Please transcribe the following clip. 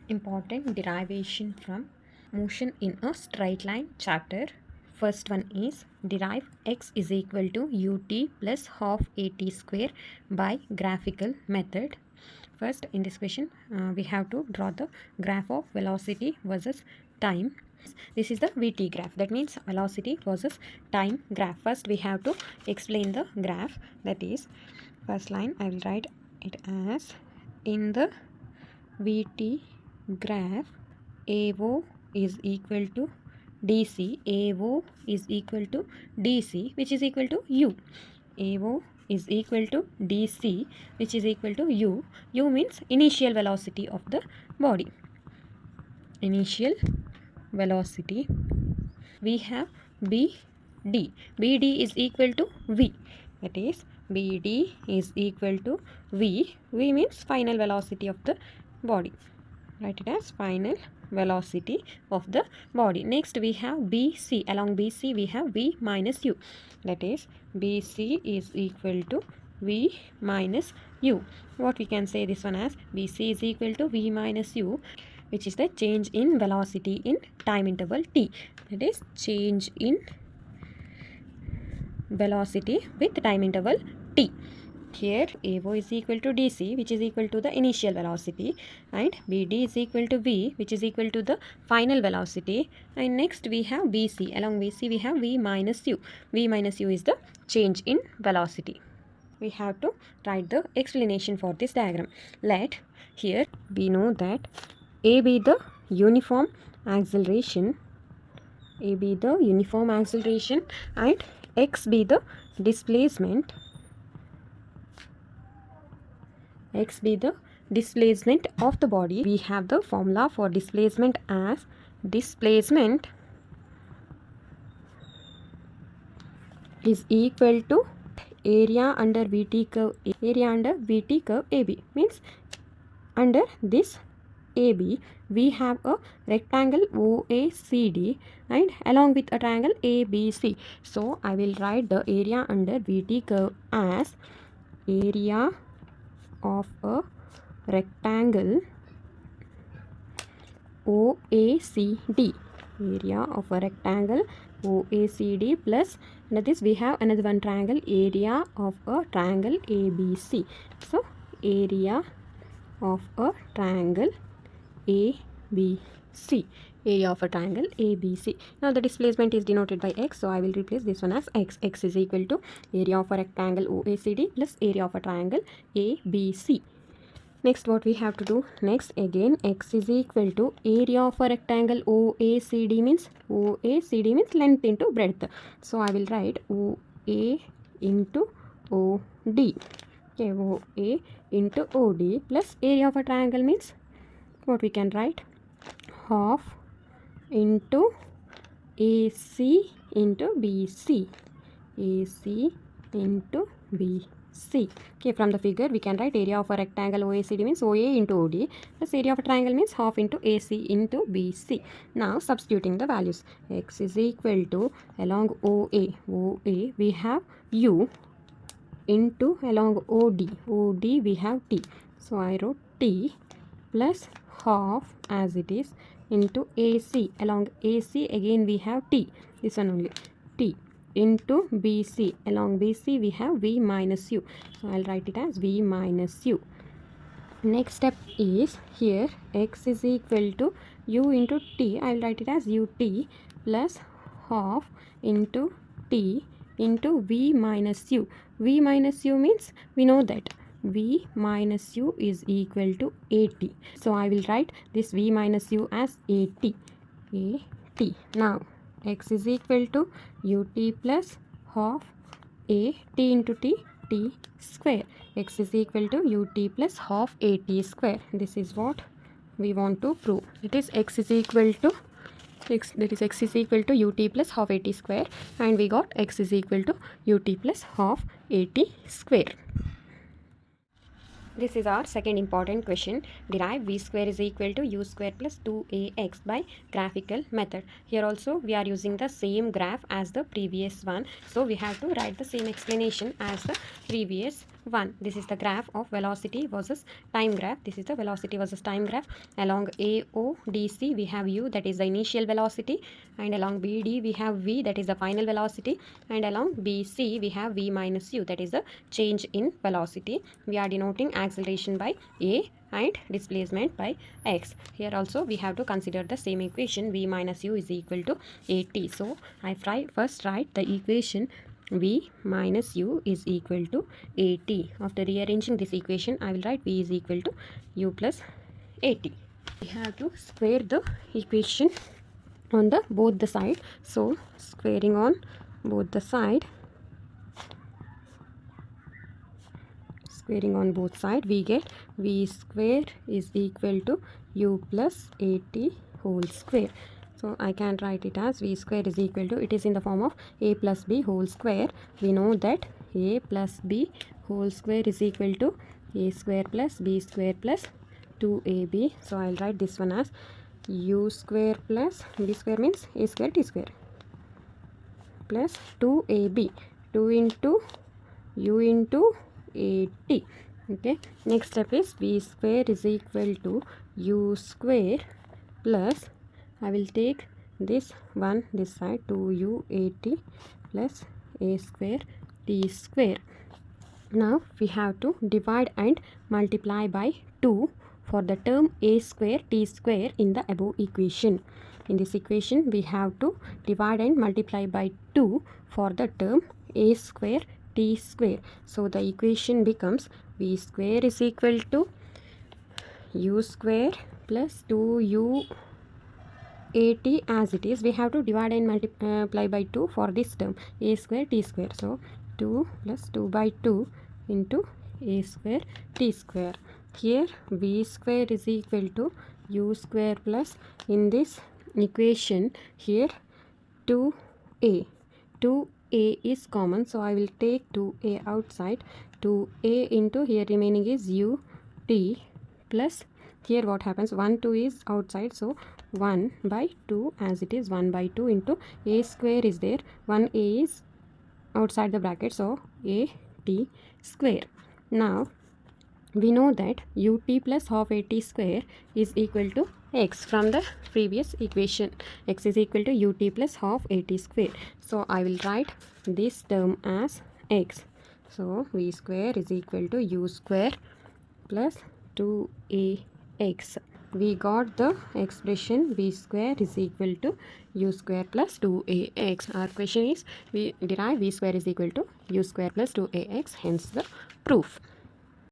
Important derivation from motion in a straight line chapter. First one is derive x is equal to ut plus half at square by graphical method. First, in this question, we have to draw the graph of velocity versus time. This is the vt graph, that means velocity versus time graph. First, we have to explain the graph. That is, first line I will write it as, in the vt graph, AO is equal to DC. AO is equal to DC, which is equal to U. AO is equal to DC, which is equal to U. U means initial velocity of the body. Initial velocity. We have BD. BD is equal to V. That is, BD is equal to V. V means final velocity of the body. Write it as final velocity of the body. Next, we have BC. Along BC, we have V minus U. That is, BC is equal to V minus U. What we can say this one as, BC is equal to V minus U, which is the change in velocity in time interval t. That is, change in velocity with time interval t. Here AO is equal to DC, which is equal to the initial velocity, and BD is equal to V, which is equal to the final velocity. And next we have BC. Along BC we have V minus U. V minus U is the change in velocity. We have to write the explanation for this diagram. Let here we know that A be the uniform acceleration, A be the uniform acceleration, and X be the displacement. X be the displacement of the body. We have the formula for displacement as displacement is equal to area under VT curve. Area under VT curve AB means under this AB we have a rectangle OACD and along with a triangle ABC. So I will write the area under VT curve as area of a rectangle OACD. Area of a rectangle OACD plus this we have another one triangle, area of a triangle ABC. So area of a triangle ABC. Area of a triangle ABC. Now the displacement is denoted by x, so I will replace this one as x. X is equal to area of a rectangle OACD plus area of a triangle ABC. Next, what we have to do? Next, again x is equal to area of a rectangle OACD means length into breadth. So I will write OA into OD. Okay, OA into OD plus area of a triangle means what we can write? Half into AC into BC. AC into BC. Okay, from the figure we can write area of a rectangle OACD means OA into OD plus area of a triangle means half into AC into BC. Now substituting the values, x is equal to along OA we have U into along OD we have T. So I wrote T plus half as it is into AC. Along AC again we have T, this one only, T into BC. Along BC we have V minus U. So I'll write it as V minus U. Next step is here x is equal to U into T. I'll write it as UT plus half into T into V minus U. V minus U means we know that V minus U is equal to AT. So I will write this V minus U as AT. AT. Now x is equal to UT plus half AT into T square. X is equal to UT plus half AT square. This is what we want to prove. It is x is equal to x is equal to UT plus half AT square, and we got x is equal to UT plus half AT square. This is our second important question. Derive v square is equal to u square plus 2ax by graphical method. Here also we are using the same graph as the previous one. So we have to write the same explanation as the previous 1. This is the graph of velocity versus time graph. This is the velocity versus time graph. Along AODC we have U, that is the initial velocity, and along BD we have V, that is the final velocity, and along BC we have V minus U, that is the change in velocity. We are denoting acceleration by A and displacement by x. Here also we have to consider the same equation, V minus U is equal to AT. So I first write the equation V minus U is equal to AT. After rearranging this equation, I will write V is equal to U plus AT. We have to square the equation on the both the side. So squaring on both the side, squaring on both side, we get V square is equal to U plus AT whole square. So I can write it as V square is equal to, it is in the form of A plus B whole square. We know that A plus B whole square is equal to A square plus B square plus 2AB. So I'll write this one as U square plus B square means A square T square plus 2AB. 2 into U into AT. Okay. Next step is V square is equal to U square plus, I will take this one this side, 2UAT plus A square T square. Now we have to divide and multiply by 2 for the term A square T square in the above equation. In this equation we have to divide and multiply by 2 for the term A square T square. So the equation becomes V square is equal to U square plus 2U AT as it is. We have to divide and multiply by 2 for this term A square T square. So 2 plus 2 by 2 into A square T square. Here V square is equal to U square plus, in this equation here 2A. 2A is common, so I will take 2A outside. 2A into here remaining is UT plus, here what happens, 1 2 is outside, so 1 by 2 as it is, 1 by 2 into A square is there, 1A is outside the bracket, so AT square. Now we know that UT plus half AT square is equal to x from the previous equation. X is equal to UT plus half AT square. So I will write this term as x. So V square is equal to U square plus 2AX. We got the expression V square is equal to U square plus 2AX. Our question is, we derive V square is equal to U square plus 2AX, hence the proof.